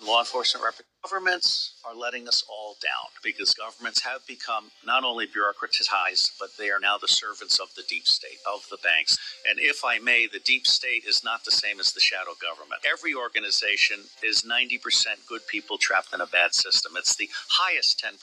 law enforcement governments are letting us all down because governments have become not only bureaucratized, but they are now the servants of the deep state, of the banks. And if I may, the deep state is not the same as the shadow government. Every organization is 90% good people trapped in a bad system. It's the highest 10%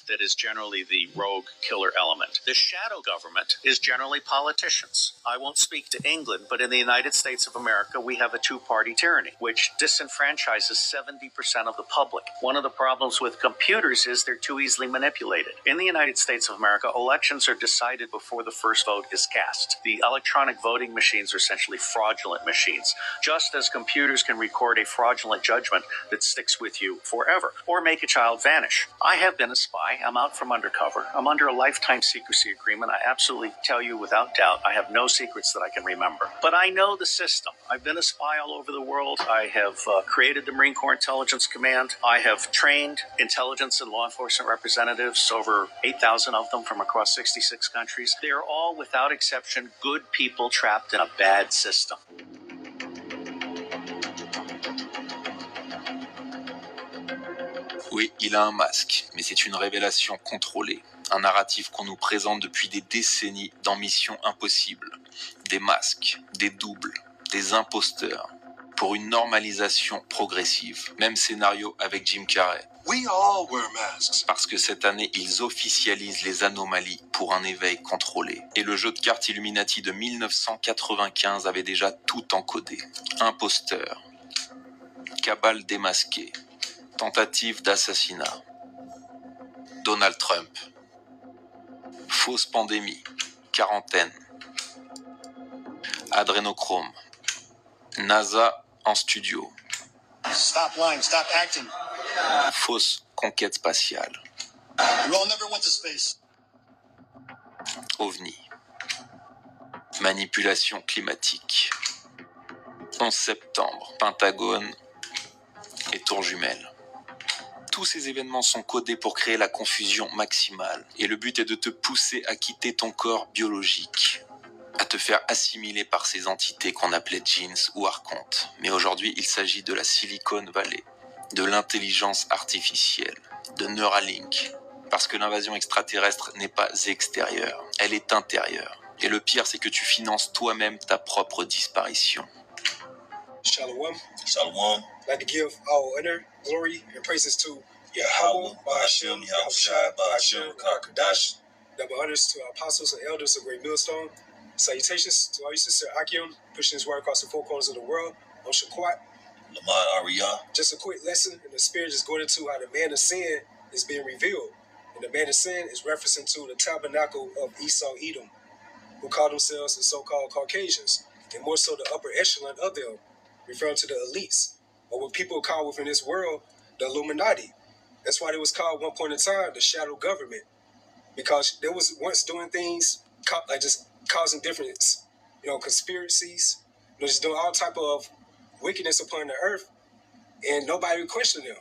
that is generally the rogue killer element. The shadow government is generally politicians. I won't speak to England, but in the United States of America, we have a two-party tyranny, which disenfranchises 70% of the public. One of the problems with computers is they're too easily manipulated. In the United States of America, elections are decided before the first vote is cast. The electronic voting machines are essentially fraudulent machines, just as computers can record a fraudulent judgment that sticks with you forever, or make a child vanish. I have been a spy. I'm out from undercover. I'm under a lifetime secrecy agreement. I absolutely tell you without doubt, I have no secrets that I can remember. But I know the system. I've been a spy all over the world. I have created the Marine Corps Intelligence Command. I have trained intelligence and law enforcement representatives, over 8,000 of them from across 66 countries. They're all, without exception, good people trapped in a bad system. Oui, il a un masque, mais c'est une révélation contrôlée. Un narratif qu'on nous présente depuis des décennies dans Mission Impossible. Des masques, des doubles, des imposteurs. Pour une normalisation progressive. Même scénario avec Jim Carrey. We all wear masks. Parce que cette année, ils officialisent les anomalies pour un éveil contrôlé. Et le jeu de cartes Illuminati de 1995 avait déjà tout encodé. Imposteur. Cabale démasquée. Tentative d'assassinat. Donald Trump. Fausse pandémie. Quarantaine. Adrénochrome. NASA en studio. Stop lying, stop acting. Fausse conquête spatiale. You all never went to space. OVNI. Manipulation climatique. 11 septembre. Pentagone et tour jumelle. Tous ces événements sont codés pour créer la confusion maximale. Et le but est de te pousser à quitter ton corps biologique. À te faire assimiler par ces entités qu'on appelait jeans ou archontes. Mais aujourd'hui, il s'agit de la Silicon Valley, de l'intelligence artificielle, de Neuralink. Parce que l'invasion extraterrestre n'est pas extérieure, elle est intérieure. Et le pire, c'est que tu finances toi-même ta propre disparition. Shalom. Shalom. I'd like to give all honor, glory, and praises to Yahweh, Ba'ashem, Yahushai, Ba'ashem, Kakadash. double honors to our apostles and elders of Great Millstone. Salutations to all you sister Akim, pushing his word across the four corners of the world. On Shaquat. Lamar Ariyah. Just a quick lesson, and the spirit is going into how the man of sin is being revealed. And the man of sin is referencing to the tabernacle of Esau Edom, who call themselves the so-called Caucasians, and more so the upper echelon of them, referring to the elites, or what people call within this world the Illuminati. That's why they was called one point in time the shadow government, because they was once doing things like just causing different, conspiracies, just doing all type of wickedness upon the earth, and nobody would question them.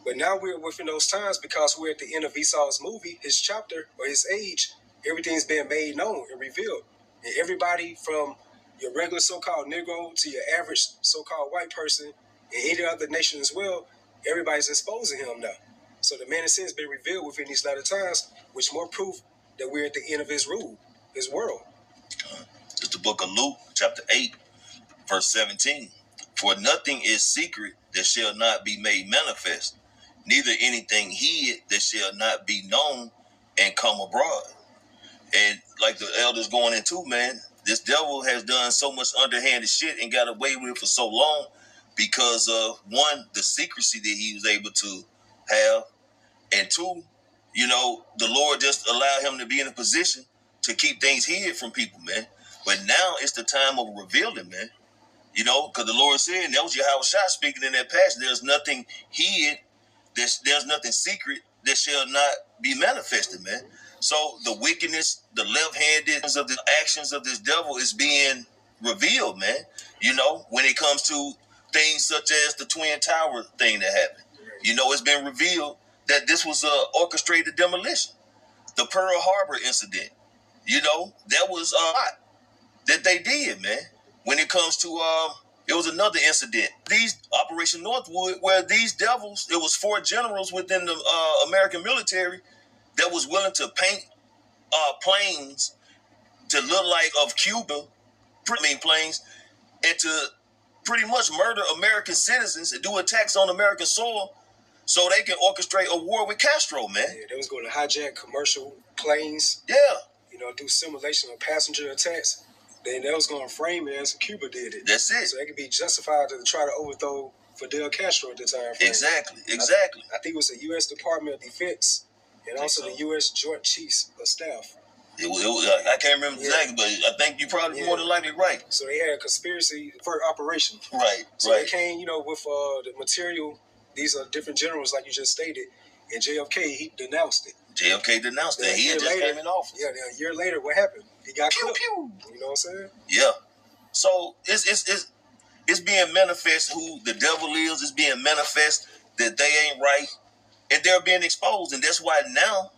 But now we're within those times because we're at the end of Esau's movie, his chapter or his age. Everything's being made known and revealed, and everybody from your regular so-called Negro to your average so-called white person in any other nation as well, everybody's exposing him now. So the man of sin has been revealed within these latter times, which more proof that we're at the end of his rule, his world. It's the book of Luke, chapter 8, verse 17. For nothing is secret that shall not be made manifest, neither anything hid that shall not be known and come abroad. And like the elders going into, man, this devil has done so much underhanded shit and got away with it for so long because of, one, the secrecy that he was able to have, and two, the Lord just allowed him to be in a position to keep things hid from people, man. But now it's the time of revealing, man. Because the Lord said, and that was Yahushua speaking in that passage, there's nothing hid, there's nothing secret that shall not be manifested, man. So the wickedness, the left-handedness of the actions of this devil is being revealed, man. When it comes to things such as the Twin Tower thing that happened. It's been revealed that this was a orchestrated demolition. The Pearl Harbor incident, that was a lot that they did, man. When it comes to It was another incident. These Operation Northwood, where these devils, it was 4 generals within the American military that was willing to paint planes to look like of Cuba, planes, and to pretty much murder American citizens and do attacks on American soil so they can orchestrate a war with Castro, man. Yeah, they was going to hijack commercial planes. Yeah. Do simulation of passenger attacks. Then they was going to frame it as Cuba did it. That's it. So they could be justified to try to overthrow Fidel Castro at the time frame. Exactly. I think it was the U.S. Department of Defense and also the U.S. Joint Chiefs of Staff. I can't remember exactly, but I think you're probably more than likely right. So they had a conspiracy for operation. Right. So they came, with the material. These are different generals, like you just stated. And JFK, he denounced it. JFK denounced that. He had just came in office. Yeah, a year later, what happened? He got killed. You know what I'm saying? Yeah. So it's being manifest who the devil is. It's being manifest that they ain't right. And they're being exposed. And that's why now,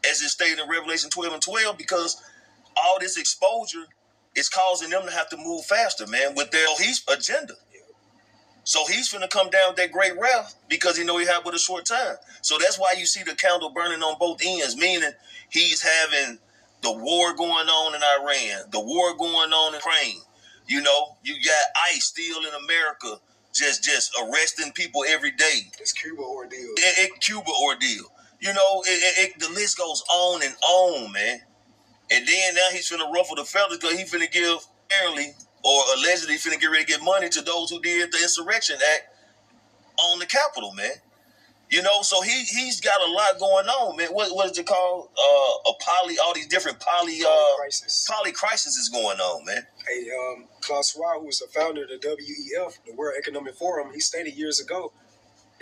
as it stated in Revelation 12:12, because all this exposure is causing them to have to move faster, man, with their agenda. So he's finna come down with that great wrath because he know he have but a short time. So that's why you see the candle burning on both ends, meaning he's having the war going on in Iran, the war going on in Ukraine. You got ICE still in America just arresting people every day. It's Cuba ordeal. Cuba ordeal. The list goes on and on, man. And then now he's finna ruffle the feathers because he finna give apparently or allegedly finna get ready to give money to those who did the Insurrection Act on the Capitol, man. So he's got a lot going on, man. What is it called? All these different poly crisis is going on, man. Hey, Klaus Schwab, who was the founder of the WEF, the World Economic Forum, he stated years ago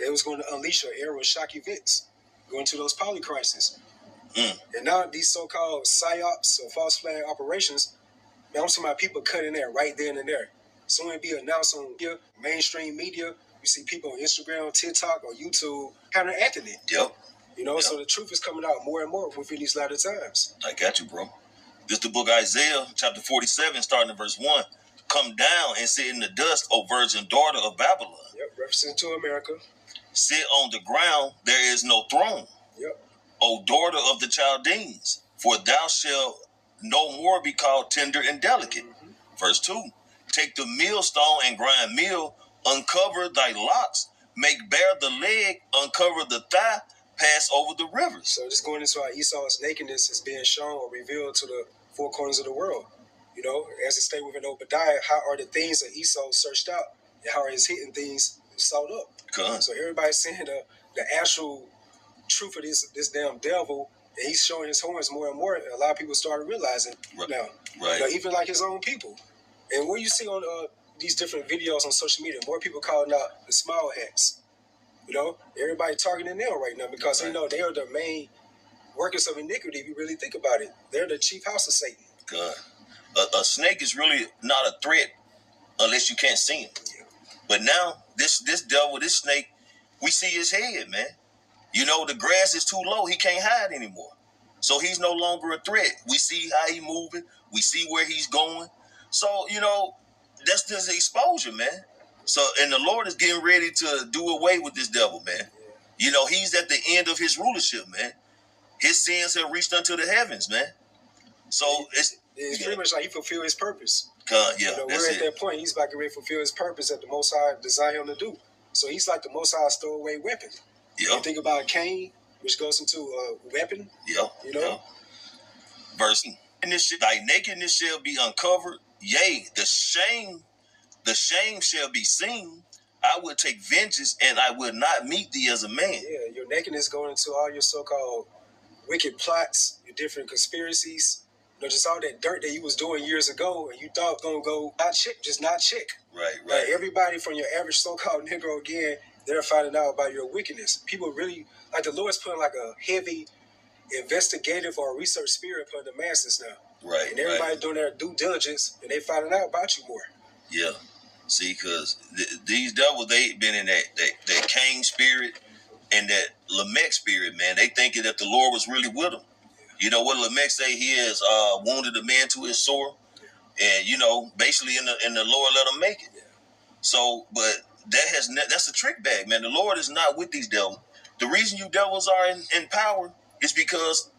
they was going to unleash an era of shock events, going to those poly crises. And now these so-called PSYOPs or false flag operations, man, I'm talking about people cutting there right then and there. Soon it'll be announced on mainstream media. You see people on Instagram, TikTok, or YouTube counteracting it. Yep. So the truth is coming out more and more within these latter times. I got you, bro. This the book Isaiah, chapter 47, starting in verse 1. Come down and sit in the dust, O virgin daughter of Babylon. Yep, referencing to America. Sit on the ground, there is no throne. Yep. O daughter of the Chaldeans, for thou shalt no more be called tender and delicate. Verse 2. Take the millstone and grind meal, uncover thy locks, make bare the leg, uncover the thigh, pass over the rivers. So just going into how Esau's nakedness is being shown or revealed to the four corners of the world. As it stated within Obadiah, how are the things that Esau searched out and how are his hidden things sought up? So everybody's seeing the actual truth of this damn devil, and he's showing his horns more and more. A lot of people started realizing now. Right. Even like his own people. And what you see on these different videos on social media, more people calling out the small hats. Everybody targeting them right now because they know they are the main workers of iniquity. If you really think about it, they're the chief house of Satan. God, a snake is really not a threat unless you can't see him. Yeah. But now this devil, this snake, we see his head, man. The grass is too low; he can't hide anymore. So he's no longer a threat. We see how he's moving. We see where he's going. So that's just exposure, man. So, and the Lord is getting ready to do away with this devil, man. He's at the end of his rulership, man. His sins have reached unto the heavens, man. So it's pretty much like he fulfilled his purpose. We're at that point. He's about to fulfill his purpose that the Most High designed him to do. So he's like the Most High stowaway weapon. You think about Cain, which goes into a weapon. Verse, thy nakedness shall be uncovered. Yea, the shame shall be seen. I will take vengeance, and I will not meet thee as a man. Yeah, your nakedness going into all your so-called wicked plots, your different conspiracies. Just all that dirt that you was doing years ago, and you thought gonna go not check. Right. Like everybody from your average so-called Negro again, they're finding out about your wickedness. People really, like the Lord's putting like a heavy investigative or research spirit upon the masses now. Right. And everybody doing their due diligence, and they finding out about you more. Yeah. See, because these devils, they been in that Cain spirit and that Lamech spirit, man. They thinking that the Lord was really with them. What Lamech say? He has wounded a man to his sore, and basically in the Lord let him make it. So, but that's a trick bag, man. The Lord is not with these devils. The reason you devils are in power is because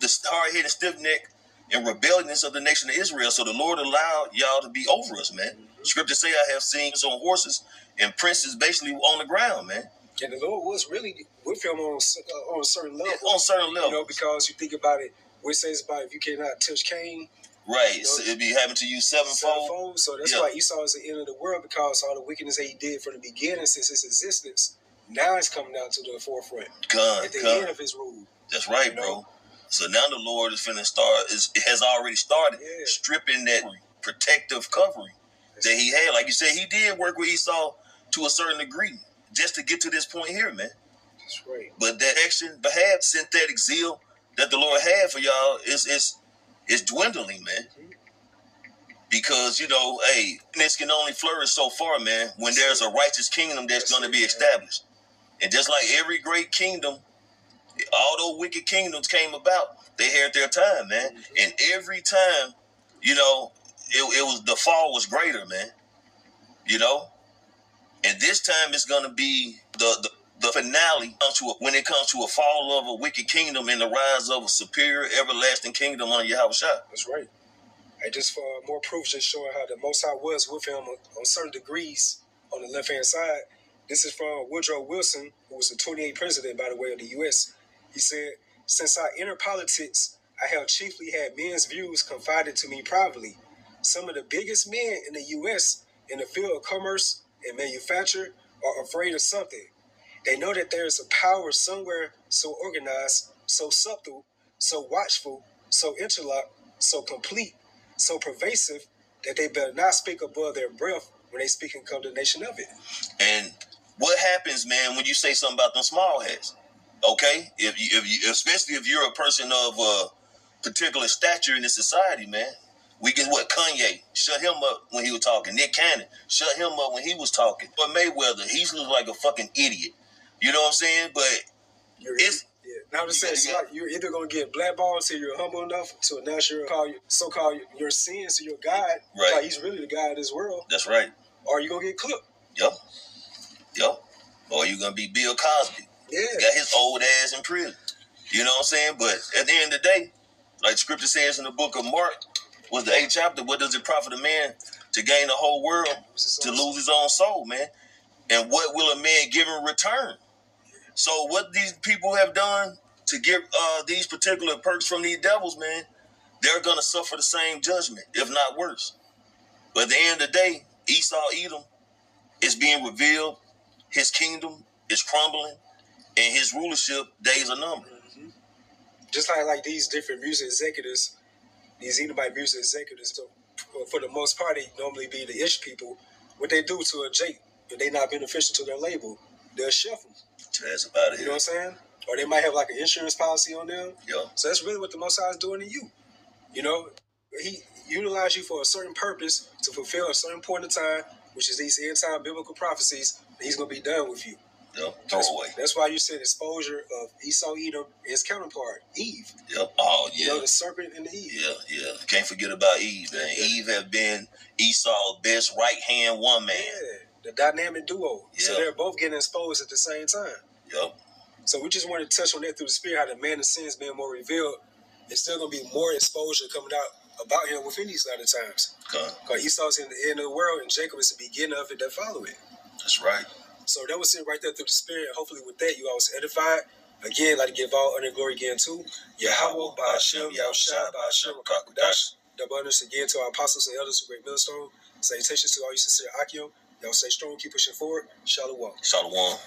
the hard-headed, stiff-necked, and rebelliousness of the nation of Israel. So the Lord allowed y'all to be over us, man. Scripture say I have seen on horses and princes basically on the ground, man. And the Lord was really with him on a certain level. Yeah, on certain level. You know, because you think about it, what it says about if you cannot touch Cain. Right. You know, so it'd be happening to you sevenfold. So that's why Esau is the end of the world, because all the wickedness that he did from the beginning since his existence, now it's coming down to the forefront. At the end of his rule. That's right, bro. So now the Lord is finna start, it has already started stripping that protective covering that he had. Like you said, he did work with Esau to a certain degree just to get to this point here, man. That's right. But that action, behalf, synthetic zeal that the Lord had for y'all is dwindling, man. Because, you know, hey, this can only flourish so far, man, when there's a righteous kingdom that's going to be established. And just like every great kingdom, all those wicked kingdoms came about, they had their time, man. And every time, you know, it was, the fall was greater, man. You know? And this time it's going to be the finale when it comes to a fall of a wicked kingdom and the rise of a superior, everlasting kingdom on Yahushua. That's right. And just for more proof, just showing how the Most High was with him on certain degrees on the left-hand side. This is from Woodrow Wilson, who was the 28th president, by the way, of the U.S. He said, "Since I entered politics, I have chiefly had men's views confided to me privately. Some of the biggest men in the U.S. in the field of commerce and manufacture are afraid of something. They know that there is a power somewhere so organized, so subtle, so watchful, so interlocked, so complete, so pervasive, that they better not speak above their breath when they speak in condemnation of it." And what happens, man, when you say something about them small hats? Okay, if you, especially if you're a person of particular stature in this society, man, we can Kanye, shut him up when he was talking. Nick Cannon, shut him up when he was talking. But Mayweather, he's looked like a fucking idiot. You know what I'm saying? But now I'm just saying, it's like you're either gonna get blackballed till you're humble enough to announce your so-called your sins to your God, right? Like he's really the God of this world. That's right. Or you're gonna get clipped. Yep. Or you're gonna be Bill Cosby. Yeah. Got his old ass in prison. You know what I'm saying? But at the end of the day, like Scripture says in the book of Mark, was the 8th chapter, what does it profit a man to gain the whole world, to lose his own soul, man? And what will a man give in return? So what these people have done to get these particular perks from these devils, man, they're going to suffer the same judgment, if not worse. But at the end of the day, Esau, Edom, is being revealed. His kingdom is crumbling. And his rulership days are numbered. Mm-hmm. Just like these different music executives, these Edomite music executives, so for the most part, they normally be the ish people. What they do to a Jake, if they not beneficial to their label, they'll shuffle. That's about it. You know what I'm saying? Or they might have like an insurance policy on them. Yeah. So that's really what the Most High is doing to you. You know, he utilized you for a certain purpose to fulfill a certain point of time, which is these end-time biblical prophecies, and he's going to be done with you. Yep, throw away. That's why you said exposure of Esau, Edom, and his counterpart, Eve. Yep. Oh, yeah. You know, the serpent and the Eve. Yeah. Can't forget about Eve, man. Yeah. Eve have been Esau's best right-hand woman. Yeah, the dynamic duo. Yeah. So they're both getting exposed at the same time. Yep. So we just wanted to touch on that through the Spirit, how the man of sin is being more revealed. There's still going to be more exposure coming out about him within these latter times. Because Esau's in the end of the world, and Jacob is the beginning of it that follow it. That's right. So that was it right there through the Spirit. Hopefully with that, you all was edified. Again, I'd like to give all honor and glory again to Yahweh, Ba'ashem, Yahushua, Ba'ashem, Rakakudash. Double honors again to our apostles and elders of Great Millstone. Salutations to all you sincere Akim. Y'all stay strong, keep pushing forward. Shalom. Shalom.